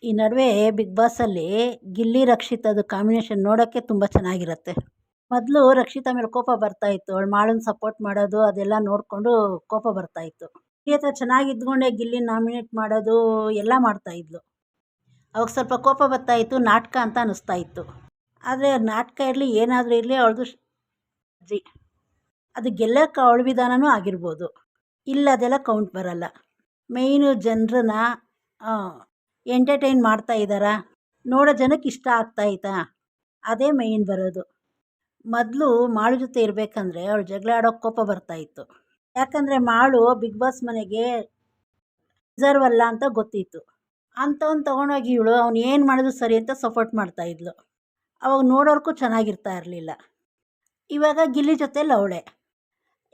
ಈ ನಡುವೆ big ಬಾಸಲ್ಲಿ Gilli ರಕ್ಷಿತದು combination ನೋಡೋಕ್ಕೆ ತುಂಬ ಚೆನ್ನಾಗಿರುತ್ತೆ. ಮೊದಲು ರಕ್ಷಿತಾ ಮೇಲೆ ಕೋಪ ಬರ್ತಾ ಇತ್ತು. ಅವಳು ಮಾಳನ್ ಸಪೋರ್ಟ್ ಮಾಡೋದು ಅದೆಲ್ಲ ನೋಡಿಕೊಂಡು ಕೋಪ ಬರ್ತಾ ಇತ್ತು. ಗಿಲ್ಲಿ ಹತ್ರ ಚೆನ್ನಾಗಿ ಇದ್ಕೊಂಡೆ ಗಿಲ್ಲಿ ನಾಮಿನೇಟ್ ಮಾಡೋದು ಎಲ್ಲ ಮಾಡ್ತಾ ಇದ್ಲು. ಅವಾಗ ಸ್ವಲ್ಪ ಕೋಪ ಬರ್ತಾ ಇತ್ತು, ನಾಟಕ ಅಂತ ಅನ್ನಿಸ್ತಾ ಇತ್ತು. ಆದರೆ ನಾಟಕ ಇರಲಿ ಏನಾದರೂ ಇರಲಿ ಅವಳದು ಅದು ಗೆಲ್ಲಕ್ಕೆ ಅವಳ ವಿಧಾನನೂ ಆಗಿರ್ಬೋದು. ಇಲ್ಲ ಅದೆಲ್ಲ ಕೌಂಟ್ ಬರಲ್ಲ. ಮೇಯ್ನು ಜನರನ್ನ ಎಂಟರ್ಟೈನ್ ಮಾಡ್ತಾ ಇದ್ದಾರಾ, ನೋಡೋ ಜನಕ್ಕೆ ಇಷ್ಟ ಆಗ್ತಾಯಿತಾ, ಅದೇ ಮೇಯ್ನ್ ಬರೋದು. ಮೊದಲು ಮಾಳು ಜೊತೆ ಇರಬೇಕಂದ್ರೆ ಅವಳು ಜಗಳ ಆಡೋಕ್ಕೆ ಕೋಪ ಬರ್ತಾಯಿತ್ತು. ಯಾಕಂದರೆ ಮಾಳು ಬಿಗ್ ಬಾಸ್ ಮನೆಗೆ ರಿಸರ್ವ್ ಅಲ್ಲ ಅಂತ ಗೊತ್ತಿತ್ತು. ಅಂಥವ್ನು ತೊಗೊಂಡೋಗಿ ಇವಳು ಅವ್ನು ಏನು ಮಾಡಿದ್ರು ಸರಿ ಅಂತ ಸಪೋರ್ಟ್ ಮಾಡ್ತಾಯಿದ್ಲು. ಅವಾಗ ನೋಡೋರ್ಗೂ ಚೆನ್ನಾಗಿರ್ತಾ ಇರಲಿಲ್ಲ. ಇವಾಗ ಗಿಲ್ಲಿ ಜೊತೆಲಿ ಅವಳೆ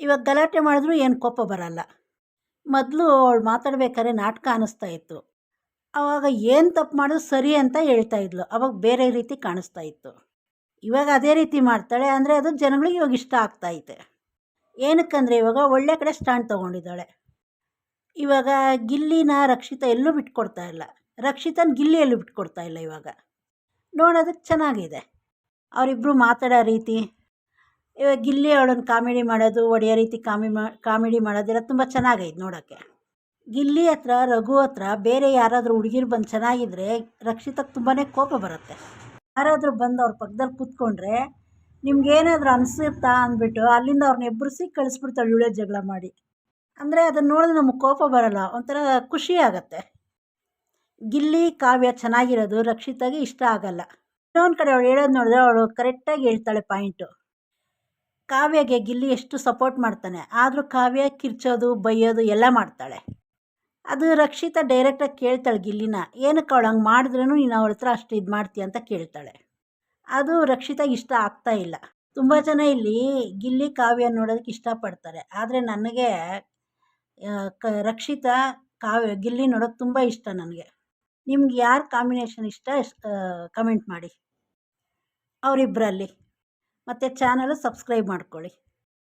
ಇವಾಗ ಗಲಾಟೆ ಮಾಡಿದ್ರು ಏನು ಕೋಪ ಬರಲ್ಲ. ಮೊದಲು ಅವಳು ಮಾತಾಡ್ಬೇಕಾದ್ರೆ ನಾಟಕ ಅನ್ನಿಸ್ತಾ ಇತ್ತು. ಆವಾಗ ಏನು ತಪ್ಪು ಮಾಡೋದು ಸರಿ ಅಂತ ಹೇಳ್ತಾ ಇದ್ಲು. ಅವಾಗ ಬೇರೆ ರೀತಿ ಕಾಣಿಸ್ತಾ ಇತ್ತು. ಇವಾಗ ಅದೇ ರೀತಿ ಮಾಡ್ತಾಳೆ. ಅಂದರೆ ಅದು ಜನಗಳಿಗೆ ಇವಾಗ ಇಷ್ಟ ಆಗ್ತಾಯಿದೆ. ಏನಕ್ಕಂದರೆ ಇವಾಗ ಒಳ್ಳೆ ಕಡೆ ಸ್ಟ್ಯಾಂಡ್ ತೊಗೊಂಡಿದ್ದಾಳೆ. ಇವಾಗ ಗಿಲ್ಲಿನ ರಕ್ಷಿತಾ ಎಲ್ಲೂ ಬಿಟ್ಕೊಡ್ತಾ ಇಲ್ಲ, ರಕ್ಷಿತನ ಗಿಲ್ಲಿ ಎಲ್ಲೂ ಬಿಟ್ಕೊಡ್ತಾ ಇಲ್ಲ. ಇವಾಗ ನೋಡೋದಕ್ಕೆ ಚೆನ್ನಾಗಿದೆ ಅವರಿಬ್ಬರು ಮಾತಾಡೋ ರೀತಿ. ಇವಾಗ ಗಿಲ್ಲಿ ಅವಳನ್ನು ಕಾಮಿಡಿ ಮಾಡೋದು, ಒಡೆಯೋ ರೀತಿ ಕಾಮಿಡಿ ಮಾಡೋದೆಲ್ಲ ತುಂಬ ಚೆನ್ನಾಗೈತೆ ನೋಡೋಕ್ಕೆ. ಗಿಲ್ಲಿ ಹತ್ರ ರಘು ಹತ್ರ ಬೇರೆ ಯಾರಾದರೂ ಹುಡುಗಿರು ಬಂದು ಚೆನ್ನಾಗಿದ್ದರೆ ರಕ್ಷಿತಕ್ಕೆ ತುಂಬಾ ಕೋಪ ಬರುತ್ತೆ. ಯಾರಾದರೂ ಬಂದು ಅವ್ರ ಪಕ್ಕದಲ್ಲಿ ಕೂತ್ಕೊಂಡ್ರೆ ನಿಮ್ಗೇನಾದರೂ ಅನಿಸುತ್ತಾ ಅಂದ್ಬಿಟ್ಟು ಅಲ್ಲಿಂದ ಅವ್ರನ್ನ ಎಬ್ಬರಿಸಿ ಕಳಿಸ್ಬಿಡ್ತಾಳೆ ಇವಳೇ ಜಗಳ ಮಾಡಿ. ಅಂದರೆ ಅದನ್ನು ನೋಡಿದ್ರೆ ನಮಗೆ ಕೋಪ ಬರಲ್ಲ, ಒಂಥರ ಖುಷಿ ಆಗುತ್ತೆ. ಗಿಲ್ಲಿ ಕಾವ್ಯ ಚೆನ್ನಾಗಿರೋದು ರಕ್ಷಿತಾಗೆ ಇಷ್ಟ ಆಗಲ್ಲ. ಇನ್ನೊಂದು ಕಡೆ ಅವಳು ಹೇಳೋದು ನೋಡಿದ್ರೆ ಅವಳು ಕರೆಕ್ಟಾಗಿ ಹೇಳ್ತಾಳೆ ಪಾಯಿಂಟು. ಕಾವ್ಯಗೆ ಗಿಲ್ಲಿ ಎಷ್ಟು ಸಪೋರ್ಟ್ ಮಾಡ್ತಾನೆ, ಆದರೂ ಕಾವ್ಯ ಕಿರ್ಚೋದು ಬೈಯೋದು ಎಲ್ಲ ಮಾಡ್ತಾಳೆ. ಅದು ರಕ್ಷಿತಾ ಡೈರೆಕ್ಟಾಗಿ ಕೇಳ್ತಾಳೆ ಗಿಲ್ಲಿನ, ಏನಕ್ಕೆ ಅವಳು ಹಂಗೆ ಮಾಡಿದ್ರೂ ನೀನು ಅವಳ ಹತ್ರ ಅಷ್ಟು ಇದು ಮಾಡ್ತೀಯ ಅಂತ ಕೇಳ್ತಾಳೆ. ಅದು ರಕ್ಷಿತಾಗೆ ಇಷ್ಟ ಆಗ್ತಾ ಇಲ್ಲ. ತುಂಬ ಜನ ಇಲ್ಲಿ ಗಿಲ್ಲಿ ಕಾವ್ಯ ನೋಡೋದಕ್ಕೆ ಇಷ್ಟಪಡ್ತಾರೆ. ಆದರೆ ನನಗೆ ರಕ್ಷಿತಾ ಕಾವ್ಯ ಗಿಲ್ಲಿ ನೋಡೋಕ್ಕೆ ತುಂಬ ಇಷ್ಟ ನನಗೆ. ನಿಮ್ಗೆ ಯಾರು ಕಾಂಬಿನೇಷನ್ ಇಷ್ಟ ಕಮೆಂಟ್ ಮಾಡಿ ಅವರಿಬ್ಬರಲ್ಲಿ. ಮತ್ತು ಚಾನಲು ಸಬ್ಸ್ಕ್ರೈಬ್ ಮಾಡ್ಕೊಳ್ಳಿ.